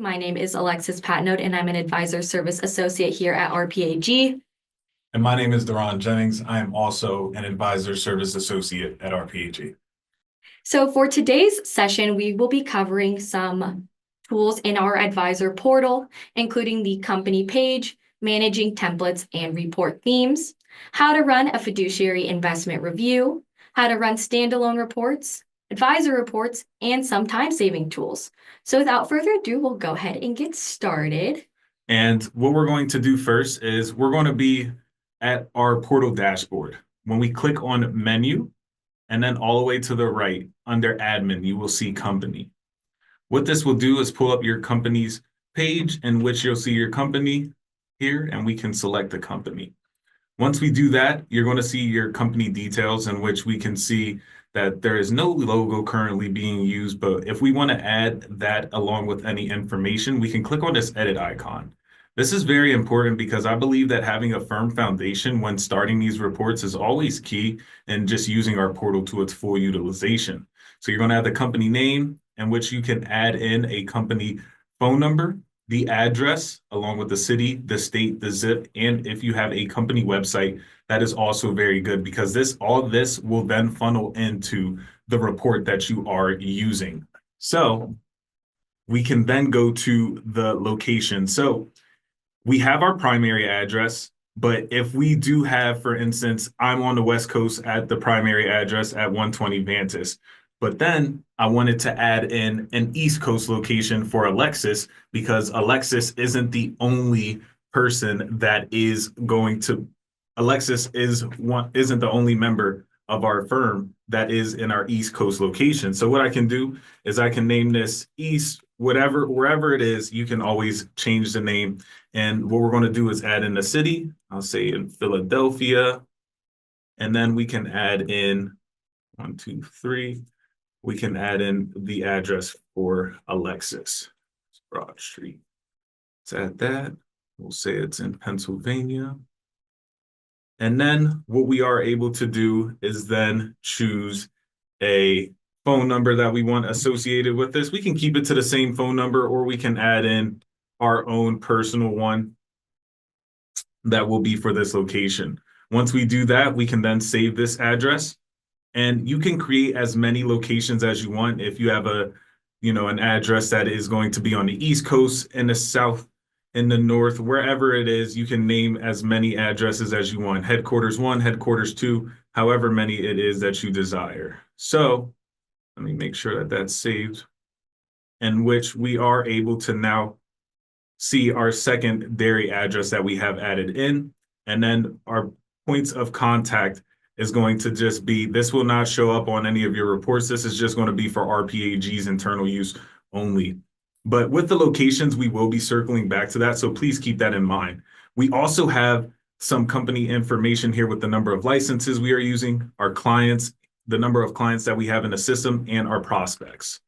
My name is Alexis Patnode, and I'm an Advisor Service Associate here at RPAG. And my name is Deron Jennings. I am also an Advisor Service Associate at RPAG. So for today's session, we will be covering some tools in our advisor portal, including the company page, managing templates and report themes, how to run a fiduciary investment review, how to run standalone reports, advisor reports, and some time-saving tools. So without further ado, we'll go ahead and get started. And what we're going to do first is we're going to be at our portal dashboard. When we click on menu and then all the way to the right under admin, you will see company. What this will do is pull up your company's page in which you'll see your company here, and we can select the company. Once we do that, you're going to see your company details in which we can see that there is no logo currently being used. But if we want to add that along with any information, we can click on this edit icon. This is very important because I believe that having a firm foundation when starting these reports is always key in just using our portal to its full utilization. So you're going to have the company name in which you can add in a company phone number, the address, along with the city, the state, the zip, and if you have a company website, that is also very good because all this will then funnel into the report that you are using. So we can then go to the location. So we have our primary address, but if we do have, for instance, I'm on the West Coast at the primary address at 120 Vantis, but then I wanted to add in an East Coast location for Alexis because Alexis isn't the only person that is going to, Alexis isn't the only member of our firm that is in our East Coast location. So what I can do is I can name this East, wherever it is, you can always change the name. And what we're going to do is add in the city. I'll say in Philadelphia, and then we can add in 1, 2, 3. We can add in the address for Alexis. Broad Street. Let's add that. We'll say it's in Pennsylvania. And then what we are able to do is then choose a phone number that we want associated with this. We can keep it to the same phone number, or we can add in our own personal one that will be for this location. Once we do that, we can then save this address. And you can create as many locations as you want. If you have an address that is going to be on the East Coast, in the South, in the North, wherever it is, you can name as many addresses as you want. Headquarters 1, headquarters 2, however many it is that you desire. So let me make sure that that's saved, in which we are able to now see our secondary address that we have added in. And then our points of contact is going to just be, this will not show up on any of your reports. This is just going to be for RPAG's internal use only. But with the locations, we will be circling back to that. So please keep that in mind. We also have some company information here with the number of licenses we are using, our clients, the number of clients that we have in the system, and our prospects.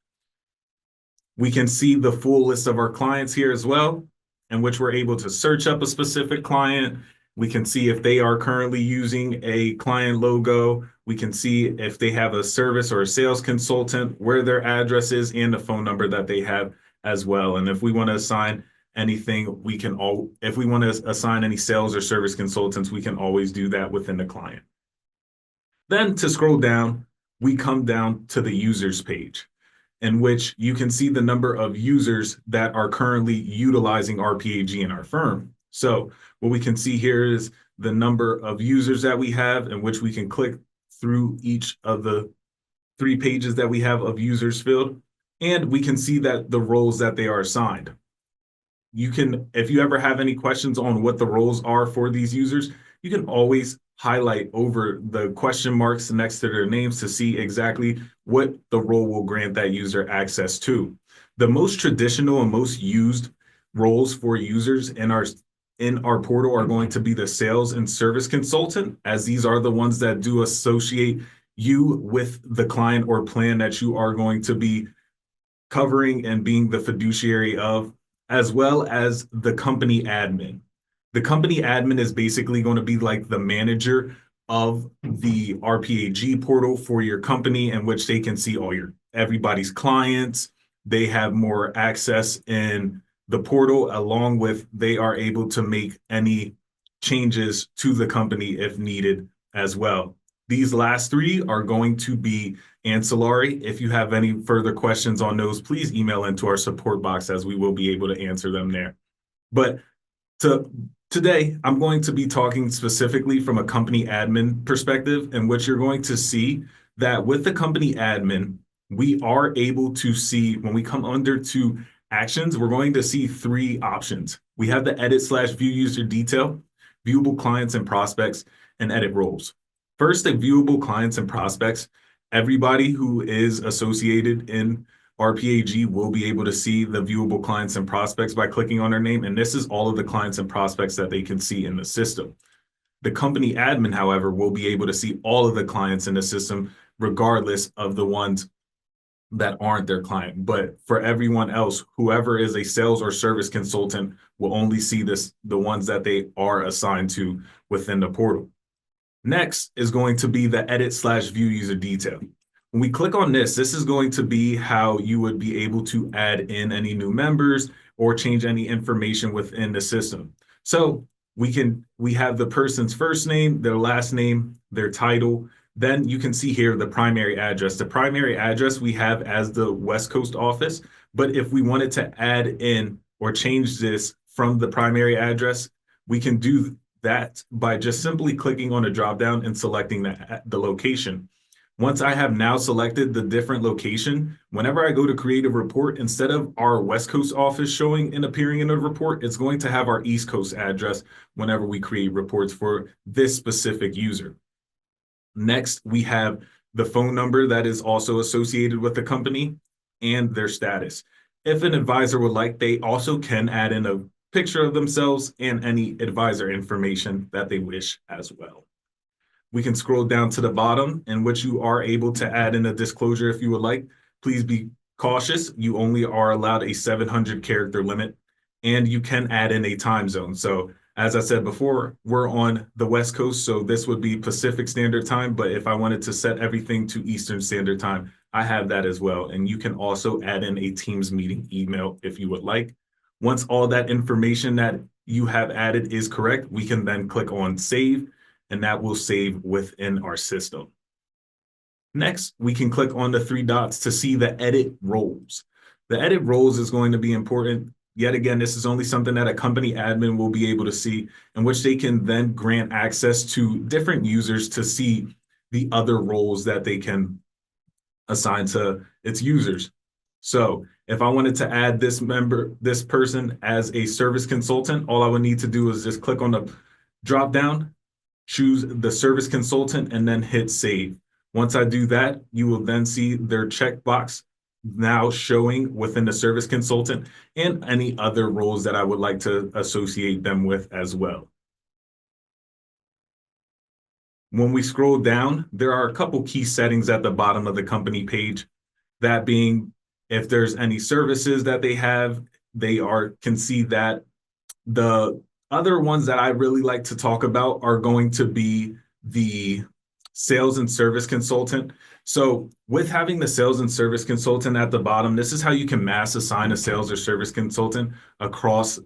We can see the full list of our clients here as well, in which we're able to search up a specific client. We can see if they are currently using a client logo. We can see if they have a service or a sales consultant, where their address is, and the phone number that they have as well. And if we want to assign anything, if we want to assign any sales or service consultants, we can always do that within the client. Then to scroll down, we come down to the users page, in which you can see the number of users that are currently utilizing RPAG in our firm. So what we can see here is the number of users that we have, in which we can click through each of the 3 pages that we have of users filled, and we can see that the roles that they are assigned. If you ever have any questions on what the roles are for these users, you can always highlight over the question marks next to their names to see exactly what the role will grant that user access to. The most traditional and most used roles for users in our portal are going to be the sales and service consultant, as these are the ones that do associate you with the client or plan that you are going to be covering and being the fiduciary of, as well as the company admin. The company admin is basically going to be like the manager of the RPAG portal for your company, in which they can see everybody's clients, they have more access in the portal, along with they are able to make any changes to the company if needed as well. These last three are going to be ancillary. If you have any further questions on those, please email into our support box as we will be able to answer them there. But today, I'm going to be talking specifically from a company admin perspective, in which you're going to see that with the company admin, we are able to see when we come under to actions, we're going to see three options. We have the edit/view user detail, viewable clients and prospects, and edit roles. First, the viewable clients and prospects. Everybody who is associated in RPAG will be able to see the viewable clients and prospects by clicking on their name. And this is all of the clients and prospects that they can see in the system. The company admin, however, will be able to see all of the clients in the system, regardless of the ones that aren't their client. But for everyone else, whoever is a sales or service consultant will only see the ones that they are assigned to within the portal. Next is going to be the edit/view user detail. When we click on this, this is going to be how you would be able to add in any new members or change any information within the system. So we have the person's first name, their last name, their title. Then you can see here the primary address. The primary address we have as the West Coast office, but if we wanted to add in or change this from the primary address, we can do that by just simply clicking on a drop down and selecting the location. Once I have now selected the different location, whenever I go to create a report, instead of our West Coast office showing and appearing in a report, it's going to have our East Coast address whenever we create reports for this specific user. Next, we have the phone number that is also associated with the company and their status. If an advisor would like, they also can add in a picture of themselves and any advisor information that they wish as well. We can scroll down to the bottom, in which you are able to add in a disclosure if you would like. Please be cautious. You only are allowed a 700 character limit, and you can add in a time zone. So as I said before, we're on the West Coast, so this would be Pacific Standard Time. But if I wanted to set everything to Eastern Standard Time, I have that as well. And you can also add in a Teams meeting email if you would like. Once all that information that you have added is correct, we can then click on save, and that will save within our system. Next, we can click on the three dots to see the edit roles. The edit roles is going to be important. Yet again, this is only something that a company admin will be able to see, in which they can then grant access to different users to see the other roles that they can assign to its users. So if I wanted to add this person as a service consultant, all I would need to do is just click on the drop down, choose the service consultant, and then hit save. Once I do that, you will then see their checkbox now showing within the service consultant and any other roles that I would like to associate them with as well. When we scroll down, there are a couple key settings at the bottom of the company page. That being, if there's any services that they have, can see that. The other ones that I really like to talk about are going to be the sales and service consultant. So with having the sales and service consultant at the bottom, this is how you can mass assign a sales or service consultant across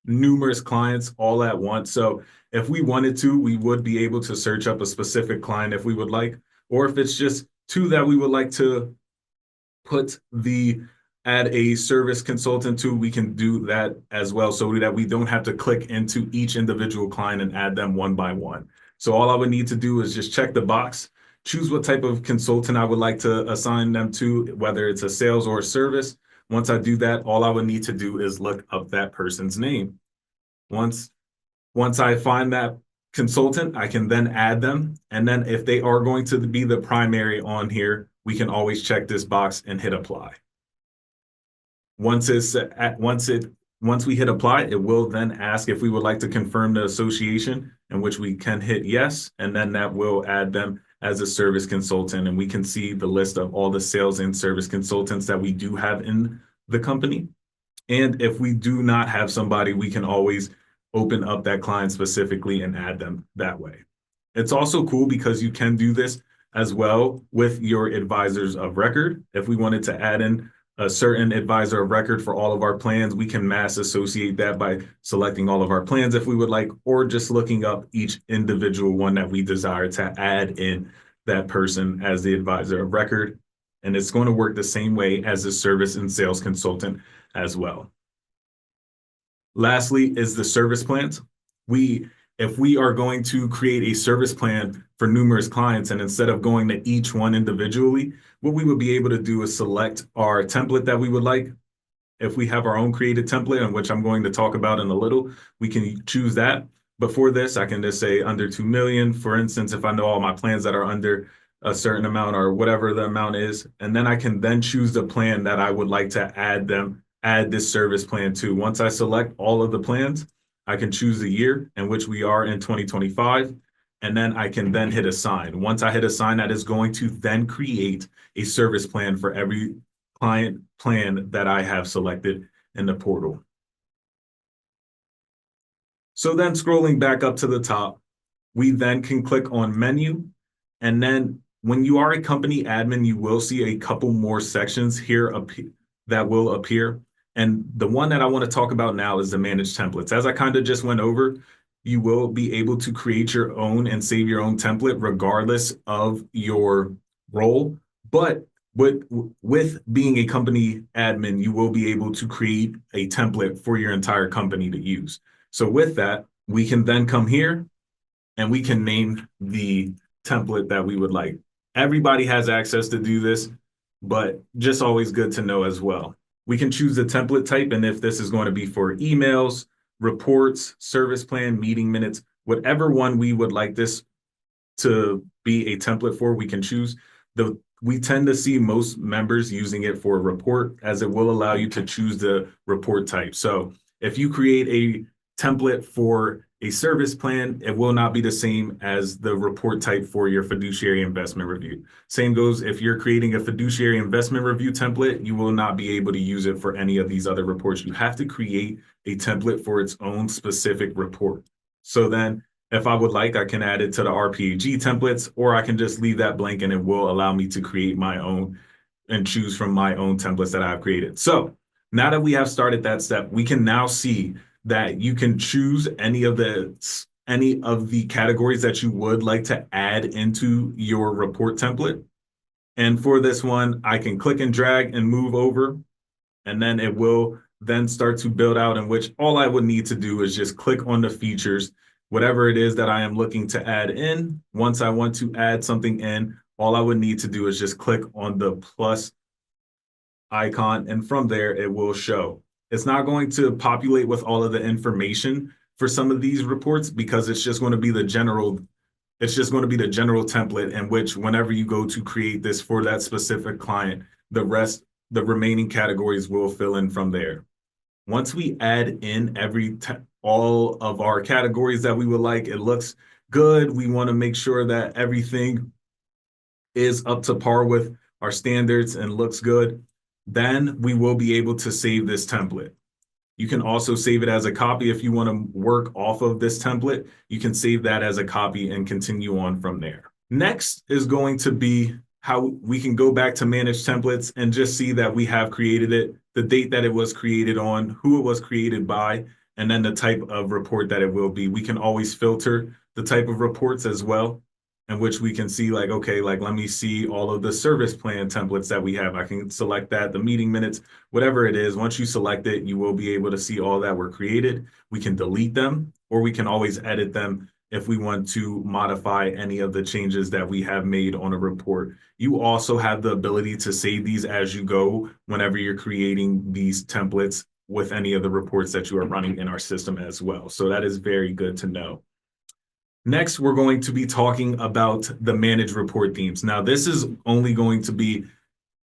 numerous clients all at once. So if we wanted to, we would be able to search up a specific client if we would like, or if it's just two that we would like to add a service consultant to, we can do that as well, so that we don't have to click into each individual client and add them one by one. So all I would need to do is just check the box, choose what type of consultant I would like to assign them to, whether it's a sales or a service. Once I do that, all I would need to do is look up that person's name. Once I find that consultant, I can then add them. And then if they are going to be the primary on here, we can always check this box and hit apply. Once we hit apply, it will then ask if we would like to confirm the association, in which we can hit yes, and then that will add them as a service consultant. And we can see the list of all the sales and service consultants that we do have in the company. And if we do not have somebody, we can always open up that client specifically and add them that way. It's also cool because you can do this as well with your advisors of record. If we wanted to add in a certain advisor of record for all of our plans, we can mass associate that by selecting all of our plans if we would like, or just looking up each individual one that we desire to add in that person as the advisor of record. And it's going to work the same way as a service and sales consultant as well. Lastly is the service plans. If we are going to create a service plan for numerous clients, and instead of going to each one individually, what we would be able to do is select our template that we would like. If we have our own created template, in which I'm going to talk about in a little, we can choose that. But for this, I can just say under 2 million, for instance, if I know all my plans that are under a certain amount or whatever the amount is, and then I can then choose the plan that I would like to add this service plan to. Once I select all of the plans, I can choose the year in which we are in 2025, and then I can then hit assign. Once I hit assign, that is going to then create a service plan for every client plan that I have selected in the portal. So then scrolling back up to the top, we then can click on menu. And then when you are a company admin, you will see a couple more sections here that will appear. And the one that I want to talk about now is the manage templates. As I kind of just went over, you will be able to create your own and save your own template regardless of your role. But with being a company admin, you will be able to create a template for your entire company to use. So with that, we can then come here and we can name the template that we would like. Everybody has access to do this, but just always good to know as well. We can choose the template type, and if this is going to be for emails, reports, service plan, meeting minutes, whatever one we would like this to be a template for, we can choose. We tend to see most members using it for a report, as it will allow you to choose the report type. So if you create a template for a service plan, it will not be the same as the report type for your fiduciary investment review. Same goes if you're creating a fiduciary investment review template, you will not be able to use it for any of these other reports. You have to create a template for its own specific report. So then if I would like, I can add it to the RPAG templates, or I can just leave that blank and it will allow me to create my own and choose from my own templates that I've created. So now that we have started that step, we can now see that you can choose any of the categories that you would like to add into your report template. And for this one, I can click and drag and move over, and then it will then start to build out, in which all I would need to do is just click on the features, whatever it is that I am looking to add in. Once I want to add something in, all I would need to do is just click on the plus icon, and from there it will show. It's not going to populate with all of the information for some of these reports, because it's just going to be the general template, in which whenever you go to create this for that specific client, the remaining categories will fill in from there. Once we add in all of our categories that we would like, it looks good. We want to make sure that everything is up to par with our standards and looks good. Then we will be able to save this template. You can also save it as a copy if you want to work off of this template. You can save that as a copy and continue on from there. Next is going to be how we can go back to manage templates and just see that we have created it, the date that it was created on, who it was created by, and then the type of report that it will be. We can always filter the type of reports as well, in which we can see like, okay, like let me see all of the service plan templates that we have. I can select that, the meeting minutes, whatever it is. Once you select it, you will be able to see all that were created. We can delete them, or we can always edit them if we want to modify any of the changes that we have made on a report. You also have the ability to save these as you go whenever you're creating these templates with any of the reports that you are running in our system as well. So that is very good to know. Next, we're going to be talking about the manage report themes. Now, this is only going to be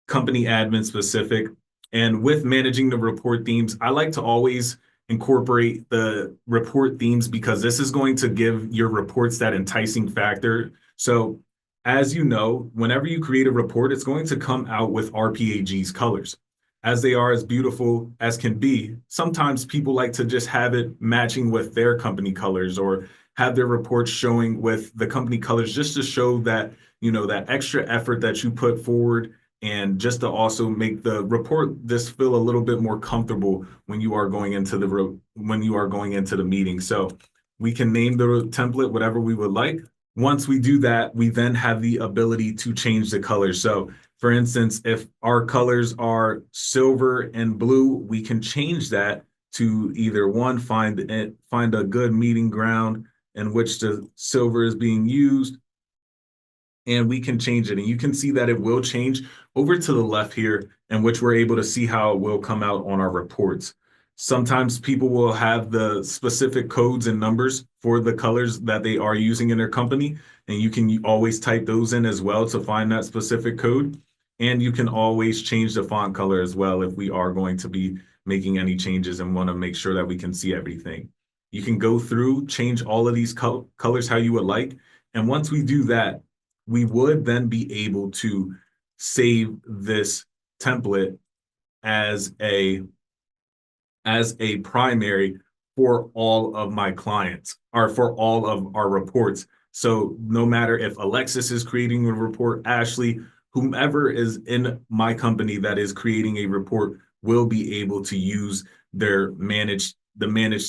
company admin specific. And with managing the report themes, I like to always incorporate the report themes, because this is going to give your reports that enticing factor. So as you know, whenever you create a report, it's going to come out with RPAG's colors. As they are as beautiful as can be, sometimes people like to just have it matching with their company colors, or have their reports showing with the company colors, just to show that, that extra effort that you put forward, and just to also make the report just feel a little bit more comfortable when you are going into the meeting. So we can name the template whatever we would like. Once we do that, we then have the ability to change the colors. So for instance, if our colors are silver and blue, we can change that to either one, find a good meeting ground in which the silver is being used, and we can change it. And you can see that it will change over to the left here, in which we're able to see how it will come out on our reports. Sometimes people will have the specific codes and numbers for the colors that they are using in their company, and you can always type those in as well to find that specific code. And you can always change the font color as well if we are going to be making any changes and want to make sure that we can see everything. You can go through, change all of these colors how you would like. And once we do that, we would then be able to save this template as a primary for all of my clients, or for all of our reports. So no matter if Alexis is creating a report, Ashley, whomever is in my company that is creating a report will be able to use the managed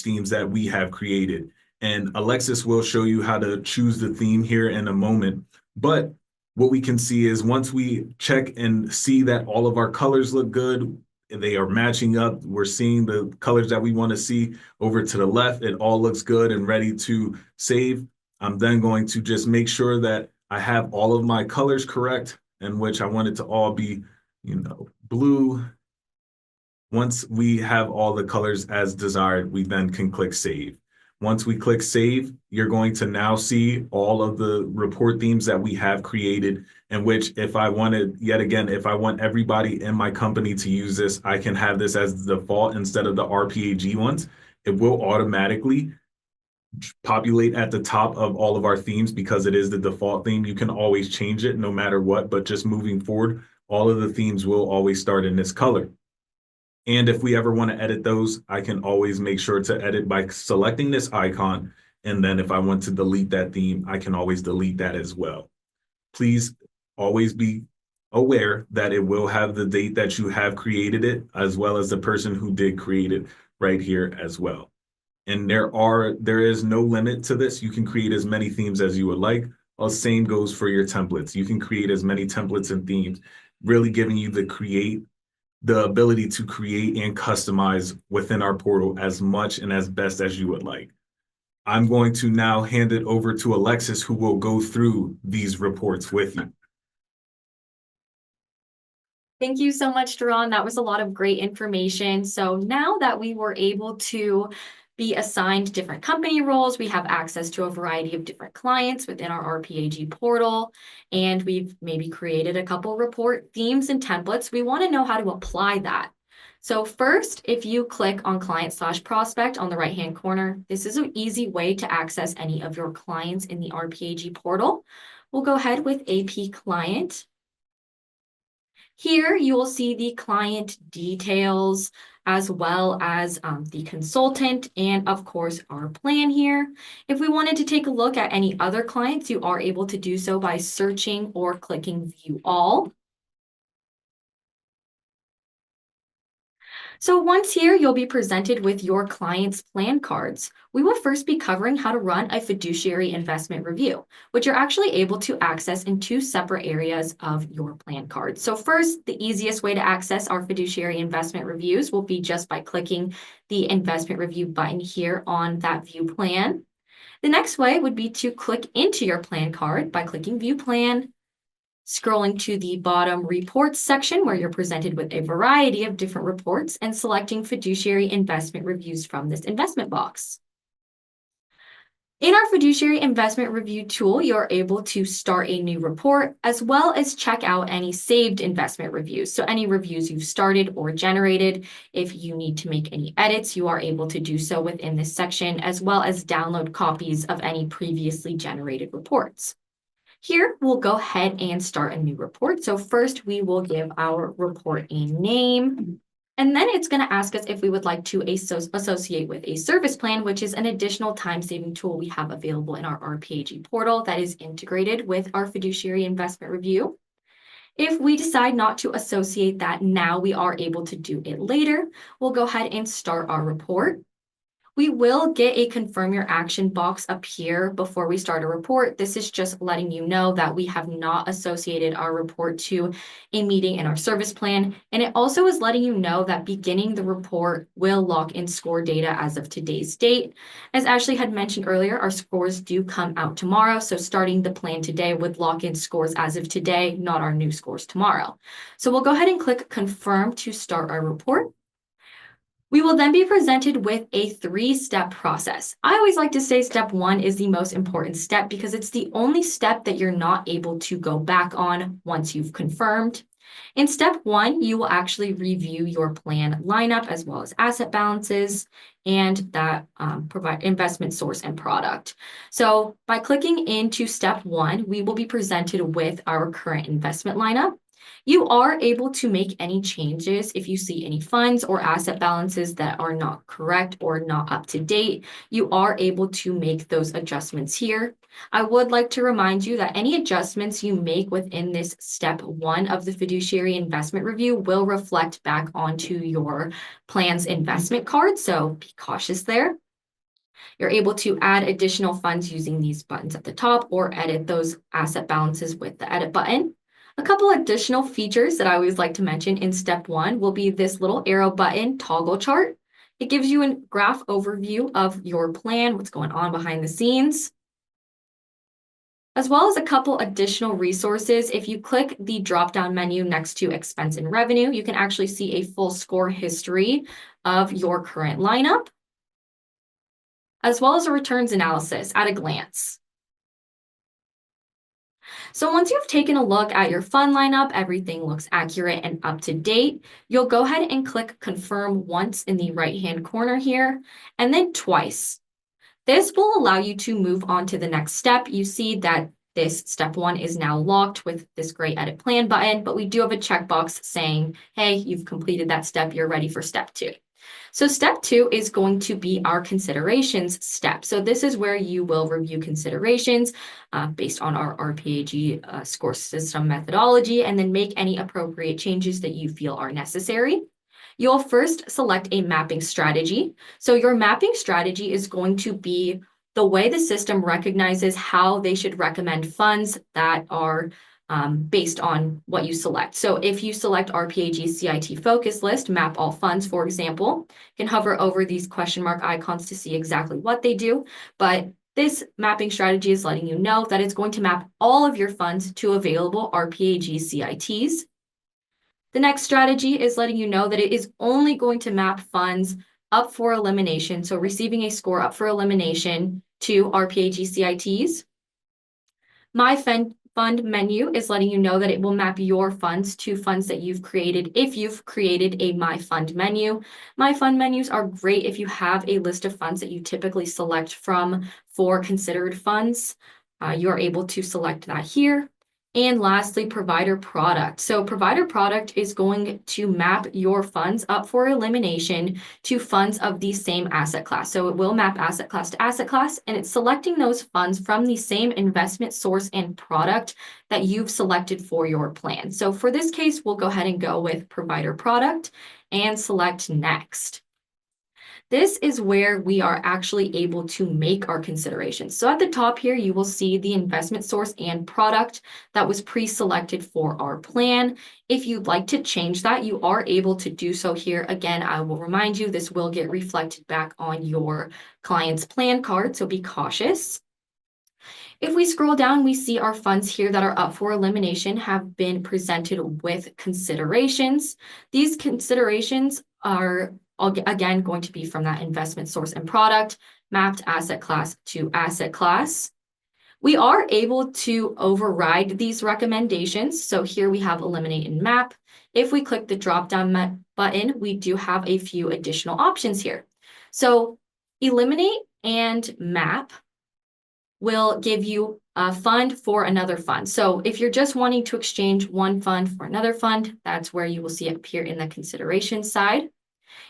themes that we have created. And Alexis will show you how to choose the theme here in a moment. But what we can see is once we check and see that all of our colors look good, they are matching up, we're seeing the colors that we want to see over to the left, it all looks good and ready to save. I'm then going to just make sure that I have all of my colors correct, in which I want it to all be, blue. Once we have all the colors as desired, we then can click save. Once we click save, you're going to now see all of the report themes that we have created, in which if I wanted, yet again, if I want everybody in my company to use this, I can have this as the default instead of the RPAG ones. It will automatically populate at the top of all of our themes because it is the default theme. You can always change it no matter what, but just moving forward, all of the themes will always start in this color. And if we ever want to edit those, I can always make sure to edit by selecting this icon. And then if I want to delete that theme, I can always delete that as well. Please always be aware that it will have the date that you have created it, as well as the person who did create it right here as well. And there is no limit to this. You can create as many themes as you would like. The same goes for your templates. You can create as many templates and themes, really giving you the ability to create and customize within our portal as much and as best as you would like. I'm going to now hand it over to Alexis, who will go through these reports with you. Thank you so much, Duran. That was a lot of great information. So now that we were able to be assigned different company roles, we have access to a variety of different clients within our RPAG portal, and we've maybe created a couple report themes and templates. We want to know how to apply that. So first, if you click on client/prospect on the right-hand corner, this is an easy way to access any of your clients in the RPAG portal. We'll go ahead with AP client. Here you will see the client details as well as the consultant and of course our plan here. If we wanted to take a look at any other clients, you are able to do so by searching or clicking view all. So once here, you'll be presented with your client's plan cards. We will first be covering how to run a fiduciary investment review, which you're actually able to access in two separate areas of your plan card. So first, the easiest way to access our fiduciary investment reviews will be just by clicking the investment review button here on that view plan. The next way would be to click into your plan card by clicking view plan, scrolling to the bottom reports section where you're presented with a variety of different reports and selecting fiduciary investment reviews from this investment box. In our fiduciary investment review tool, you're able to start a new report as well as check out any saved investment reviews. So any reviews you've started or generated, if you need to make any edits, you are able to do so within this section, as well as download copies of any previously generated reports. Here, we'll go ahead and start a new report. So first, we will give our report a name. And then it's going to ask us if we would like to associate with a service plan, which is an additional time-saving tool we have available in our RPAG portal that is integrated with our fiduciary investment review. If we decide not to associate that now, we are able to do it later. We'll go ahead and start our report. We will get a confirm your action box up here before we start a report. This is just letting you know that we have not associated our report to a meeting in our service plan. And it also is letting you know that beginning the report will lock in score data as of today's date. As Ashley had mentioned earlier, our scores do come out tomorrow. So starting the plan today would lock in scores as of today, not our new scores tomorrow. So we'll go ahead and click confirm to start our report. We will then be presented with a 3-step process. I always like to say step 1 is the most important step because it's the only step that you're not able to go back on once you've confirmed. In step 1, you will actually review your plan lineup as well as asset balances and that provide investment source and product. So by clicking into step 1, we will be presented with our current investment lineup. You are able to make any changes if you see any funds or asset balances that are not correct or not up to date. You are able to make those adjustments here. I would like to remind you that any adjustments you make within this step 1 of the fiduciary investment review will reflect back onto your plan's investment card, so be cautious there. You're able to add additional funds using these buttons at the top or edit those asset balances with the edit button. A couple additional features that I always like to mention in step 1 will be this little arrow button toggle chart. It gives you a graph overview of your plan, what's going on behind the scenes, as well as a couple additional resources. If you click the drop-down menu next to expense and revenue, you can actually see a full score history of your current lineup, as well as a returns analysis at a glance. So once you've taken a look at your fund lineup, everything looks accurate and up to date, you'll go ahead and click confirm once in the right-hand corner here, and then twice. This will allow you to move on to the next step. You see that this step 1 is now locked with this gray edit plan button, but we do have a checkbox saying, hey, you've completed that step, you're ready for step 2. So step 2 is going to be our considerations step. So this is where you will review considerations based on our RPAG score system methodology and then make any appropriate changes that you feel are necessary. You'll first select a mapping strategy. So your mapping strategy is going to be the way the system recognizes how they should recommend funds that are based on what you select. So if you select RPAG CIT focus list, map all funds, for example, you can hover over these question mark icons to see exactly what they do. But this mapping strategy is letting you know that it's going to map all of your funds to available RPAG CITs. The next strategy is letting you know that it is only going to map funds up for elimination, so receiving a score up for elimination to RPAG CITs. My fund menu is letting you know that it will map your funds to funds that you've created if you've created a My Fund menu. My Fund menus are great if you have a list of funds that you typically select from for considered funds. You're able to select that here. And lastly, provider product. So provider product is going to map your funds up for elimination to funds of the same asset class. So it will map asset class to asset class, and it's selecting those funds from the same investment source and product that you've selected for your plan. So for this case, we'll go ahead and go with provider product and select next. This is where we are actually able to make our considerations. So at the top here, you will see the investment source and product that was pre-selected for our plan. If you'd like to change that, you are able to do so here. Again, I will remind you, this will get reflected back on your client's plan card, so be cautious. If we scroll down, we see our funds here that are up for elimination have been presented with considerations. These considerations are again going to be from that investment source and product, mapped asset class to asset class. We are able to override these recommendations. So here we have eliminate and map. If we click the drop-down button, we do have a few additional options here. So eliminate and map will give you a fund for another fund. So if you're just wanting to exchange one fund for another fund, that's where you will see it appear in the consideration side.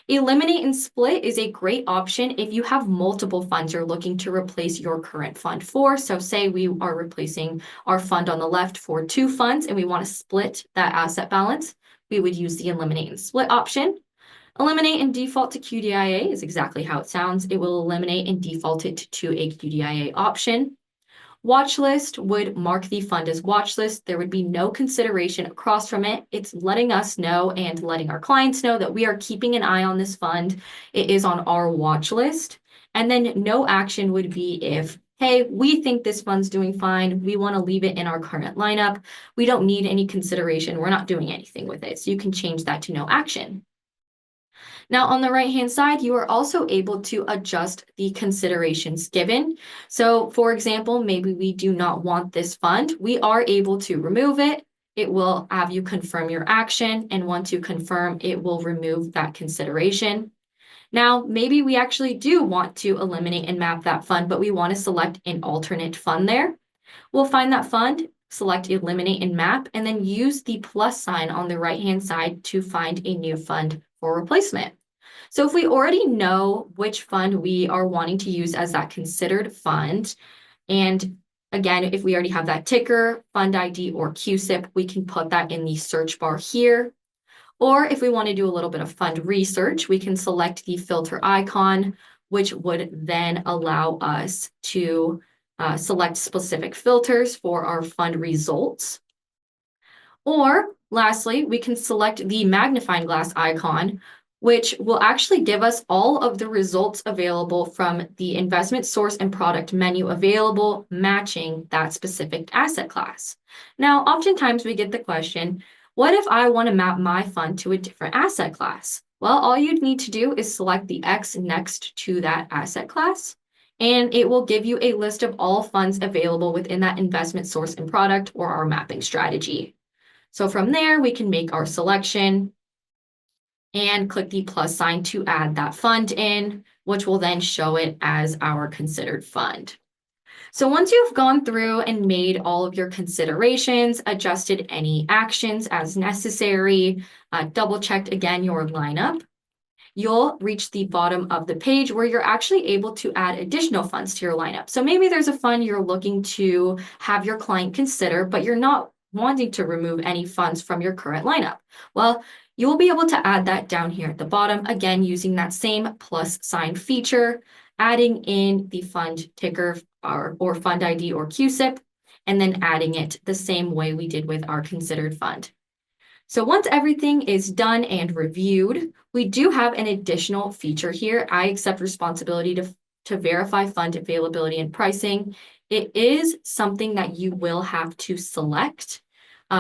Eliminate and split is a great option if you have multiple funds you're looking to replace your current fund for. So say we are replacing our fund on the left for 2 funds and we want to split that asset balance, we would use the eliminate and split option. Eliminate and default to QDIA is exactly how it sounds. It will eliminate and default it to a QDIA option. Watch list would mark the fund as watch list. There would be no consideration across from it. It's letting us know and letting our clients know that we are keeping an eye on this fund. It is on our watch list. And then no action would be if, hey, we think this fund's doing fine. We want to leave it in our current lineup. We don't need any consideration. We're not doing anything with it. So you can change that to no action. Now, on the right-hand side, you are also able to adjust the considerations given. So, for example, maybe we do not want this fund. We are able to remove it. It will have you confirm your action, and once you confirm, it will remove that consideration. Now, maybe we actually do want to eliminate and map that fund, but we want to select an alternate fund there. We'll find that fund, select eliminate and map, and then use the plus sign on the right-hand side to find a new fund for replacement. So if we already know which fund we are wanting to use as that considered fund, and again, if we already have that ticker, fund ID, or QSIP, we can put that in the search bar here. Or if we want to do a little bit of fund research, we can select the filter icon, which would then allow us to select specific filters for our fund results. Or lastly, we can select the magnifying glass icon, which will actually give us all of the results available from the investment source and product menu available, matching that specific asset class. Now, oftentimes we get the question, what if I want to map my fund to a different asset class? Well, all you'd need to do is select the X next to that asset class, and it will give you a list of all funds available within that investment source and product or our mapping strategy. So from there, we can make our selection and click the plus sign to add that fund in, which will then show it as our considered fund. So once you've gone through and made all of your considerations, adjusted any actions as necessary, double checked again your lineup, you'll reach the bottom of the page where you're actually able to add additional funds to your lineup. So maybe there's a fund you're looking to have your client consider, but you're not wanting to remove any funds from your current lineup. Well, you will be able to add that down here at the bottom, again, using that same plus sign feature, adding in the fund ticker or fund ID or QSIP, and then adding it the same way we did with our considered fund. So once everything is done and reviewed, we do have an additional feature here. I accept responsibility to verify fund availability and pricing. It is something that you will have to select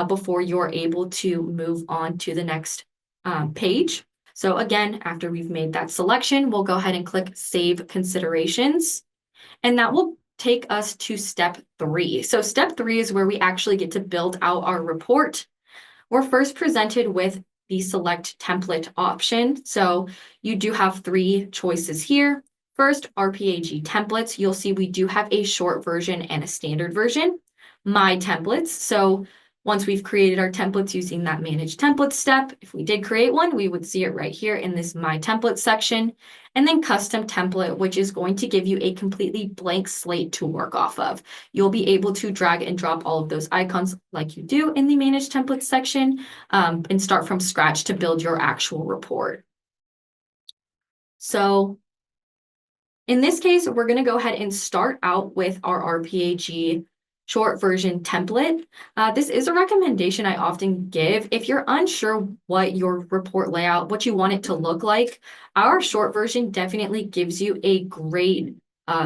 before you're able to move on to the next page. So again, after we've made that selection, we'll go ahead and click Save Considerations, and that will take us to step 3. So step 3 is where we actually get to build out our report. We're first presented with the select template option. So you do have 3 choices here. First, RPAG templates. You'll see we do have a short version and a standard version. My templates. So once we've created our templates using that manage templates step, if we did create one, we would see it right here in this my template section. And then custom template, which is going to give you a completely blank slate to work off of. You'll be able to drag and drop all of those icons like you do in the manage templates section and start from scratch to build your actual report. So in this case, we're going to go ahead and start out with our RPAG short version template. This is a recommendation I often give. If you're unsure what your report layout, what you want it to look like, our short version definitely gives you a great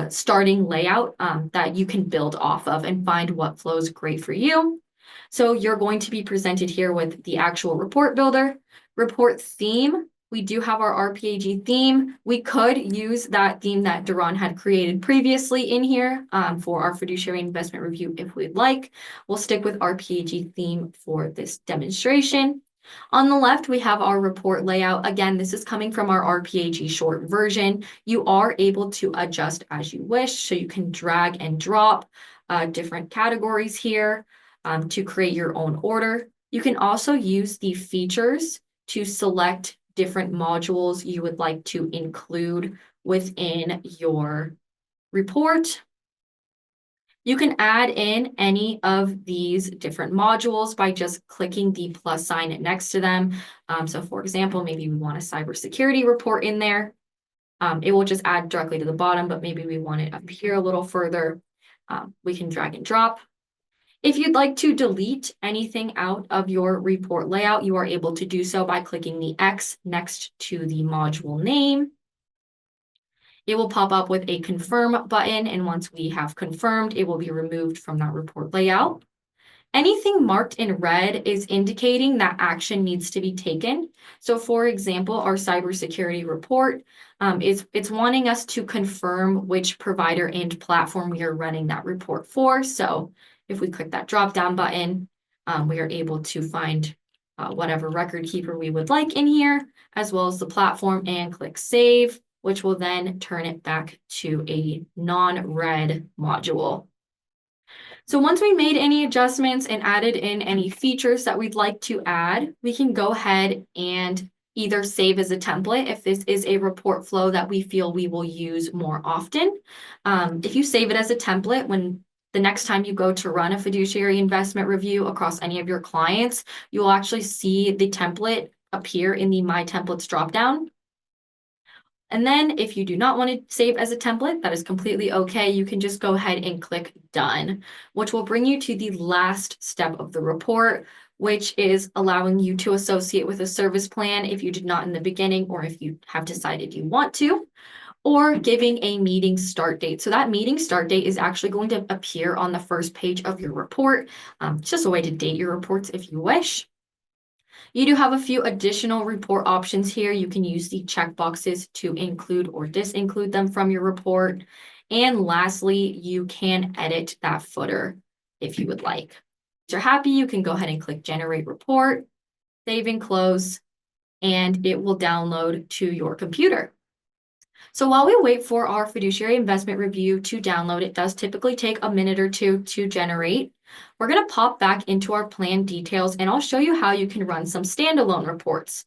starting layout that you can build off of and find what flows great for you. So you're going to be presented here with the actual report builder, report theme. We do have our RPAG theme. We could use that theme that Duran had created previously in here for our fiduciary investment review if we'd like. We'll stick with RPAG theme for this demonstration. On the left, we have our report layout. Again, this is coming from our RPAG short version. You are able to adjust as you wish, so you can drag and drop different categories here to create your own order. You can also use the features to select different modules you would like to include within your report. You can add in any of these different modules by just clicking the plus sign next to them. So for example, maybe we want a cybersecurity report in there. It will just add directly to the bottom, but maybe we want it up here a little further. We can drag and drop. If you'd like to delete anything out of your report layout, you are able to do so by clicking the X next to the module name. It will pop up with a confirm button, and once we have confirmed, it will be removed from that report layout. Anything marked in red is indicating that action needs to be taken. So for example, our cybersecurity report it's wanting us to confirm which provider and platform we are running that report for. So if we click that drop down button, we are able to find whatever record keeper we would like in here, as well as the platform, and click save, which will then turn it back to a non-red module. So once we made any adjustments and added in any features that we'd like to add, we can go ahead and either save as a template if this is a report flow that we feel we will use more often. If you save it as a template, when the next time you go to run a fiduciary investment review across any of your clients, you will actually see the template appear in the My Templates dropdown. And then if you do not want to save as a template, that is completely okay. You can just go ahead and click done, which will bring you to the last step of the report, which is allowing you to associate with a service plan if you did not in the beginning, or if you have decided you want to, or giving a meeting start date. So that meeting start date is actually going to appear on the first page of your report. It's just a way to date your reports if you wish. You do have a few additional report options here. You can use the checkboxes to include or disinclude them from your report. And lastly, you can edit that footer if you would like. If you're happy, you can go ahead and click Generate Report, save and close, and it will download to your computer. So while we wait for our fiduciary investment review to download, it does typically take a minute or two to generate. We're going to pop back into our plan details, and I'll show you how you can run some standalone reports.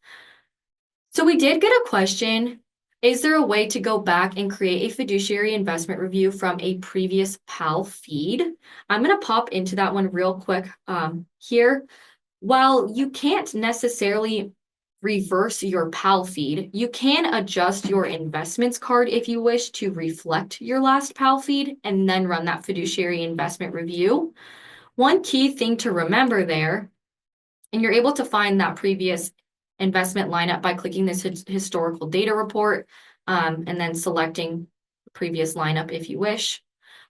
So we did get a question, is there a way to go back and create a fiduciary investment review from a previous PAL feed? I'm going to pop into that one real quick here. While you can't necessarily reverse your PAL feed, you can adjust your investments card if you wish to reflect your last PAL feed and then run that fiduciary investment review. One key thing to remember there, and you're able to find that previous investment lineup by clicking this historical data report and then selecting the previous lineup if you wish.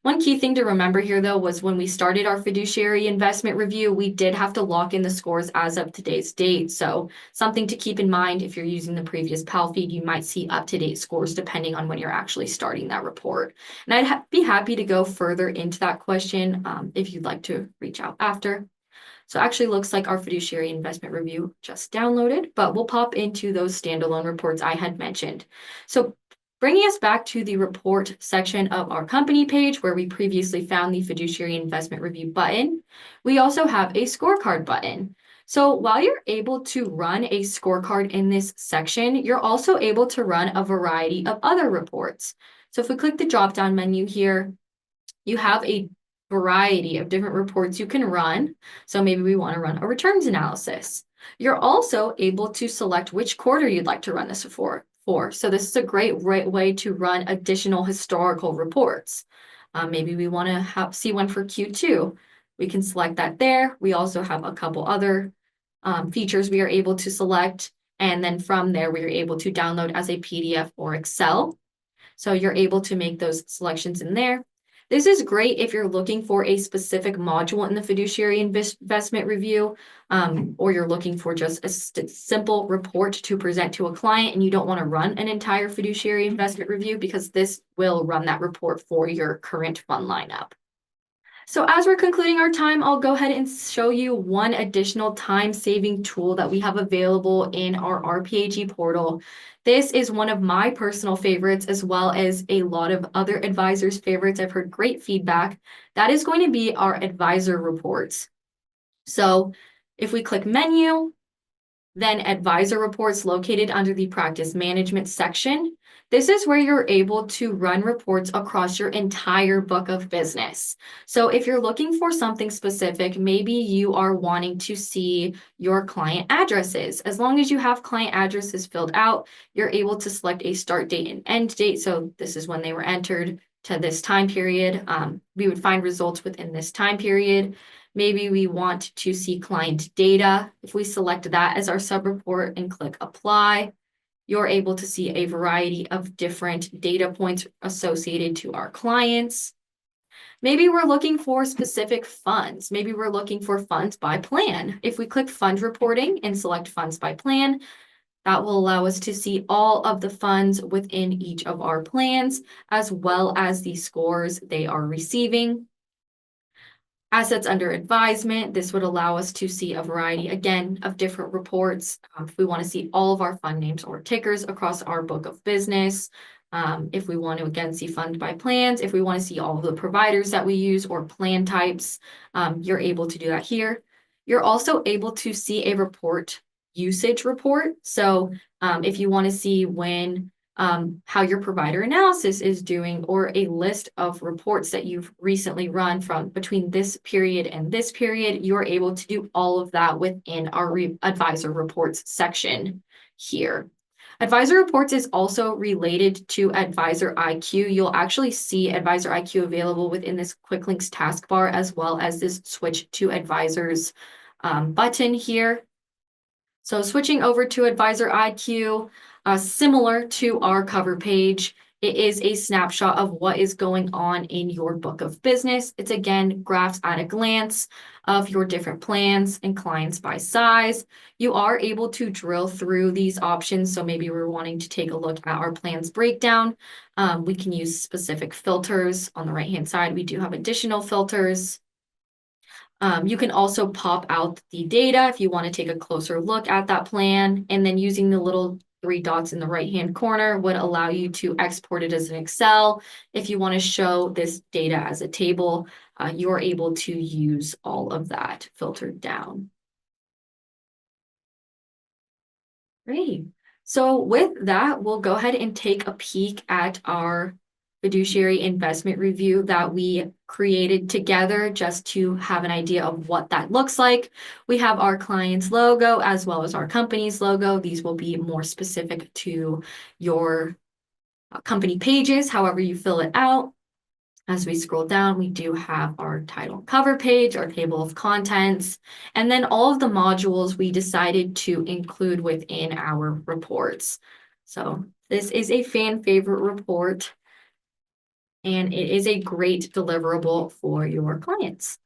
One key thing to remember here, though, was when we started our fiduciary investment review, we did have to lock in the scores as of today's date. So something to keep in mind, if you're using the previous PAL feed, you might see up-to-date scores depending on when you're actually starting that report. And I'd be happy to go further into that question if you'd like to reach out after. So actually looks like our fiduciary investment review just downloaded, but we'll pop into those standalone reports I had mentioned. So bringing us back to the report section of our company page where we previously found the fiduciary investment review button, we also have a scorecard button. So while you're able to run a scorecard in this section, you're also able to run a variety of other reports. So if we click the drop-down menu here, you have a variety of different reports you can run. So maybe we want to run a returns analysis. You're also able to select which quarter you'd like to run this for. So this is a great way to run additional historical reports. Maybe we want to see one for Q2. We can select that there. We also have a couple other features we are able to select. And then from there, we are able to download as a PDF or Excel. So you're able to make those selections in there. This is great if you're looking for a specific module in the fiduciary investment review, or you're looking for just a simple report to present to a client and you don't want to run an entire fiduciary investment review, because this will run that report for your current fund lineup. So as we're concluding our time, I'll go ahead and show you one additional time-saving tool that we have available in our RPAG portal. This is one of my personal favorites, as well as a lot of other advisors' favorites. I've heard great feedback. That is going to be our advisor reports. So if we click menu, then advisor reports located under the practice management section. This is where you're able to run reports across your entire book of business. So if you're looking for something specific, maybe you are wanting to see your client addresses. As long as you have client addresses filled out, you're able to select a start date and end date. So this is when they were entered to this time period. We would find results within this time period. Maybe we want to see client data. If we select that as our subreport and click apply, you're able to see a variety of different data points associated to our clients. Maybe we're looking for specific funds. Maybe we're looking for funds by plan. If we click fund reporting and select funds by plan, that will allow us to see all of the funds within each of our plans, as well as the scores they are receiving. Assets under advisement, this would allow us to see a variety, again, of different reports. If we want to see all of our fund names or tickers across our book of business, if we want to, again, see fund by plans, if we want to see all of the providers that we use or plan types, you're able to do that here. You're also able to see a report usage report. So if you want to see when how your provider analysis is doing, or a list of reports that you've recently run from between this period and this period, you're able to do all of that within our advisor reports section here. Advisor reports is also related to Advisor IQ. You'll actually see Advisor IQ available within this quick links taskbar, as well as this switch to advisors button here. So switching over to Advisor IQ, similar to our cover page, it is a snapshot of what is going on in your book of business. It's again, graphs at a glance of your different plans and clients by size. You are able to drill through these options. So maybe we're wanting to take a look at our plans breakdown. We can use specific filters on the right-hand side. We do have additional filters. You can also pop out the data if you want to take a closer look at that plan, and then using the little 3 dots in the right-hand corner would allow you to export it as an Excel. If you want to show this data as a table, you're able to use all of that filtered down. Great. So with that, we'll go ahead and take a peek at our fiduciary investment review that we created together just to have an idea of what that looks like. We have our client's logo as well as our company's logo. These will be more specific to your company pages, however you fill it out. As we scroll down, we do have our title and cover page, our table of contents, and then all of the modules we decided to include within our reports. So this is a fan favorite report, and it is a great deliverable for your clients.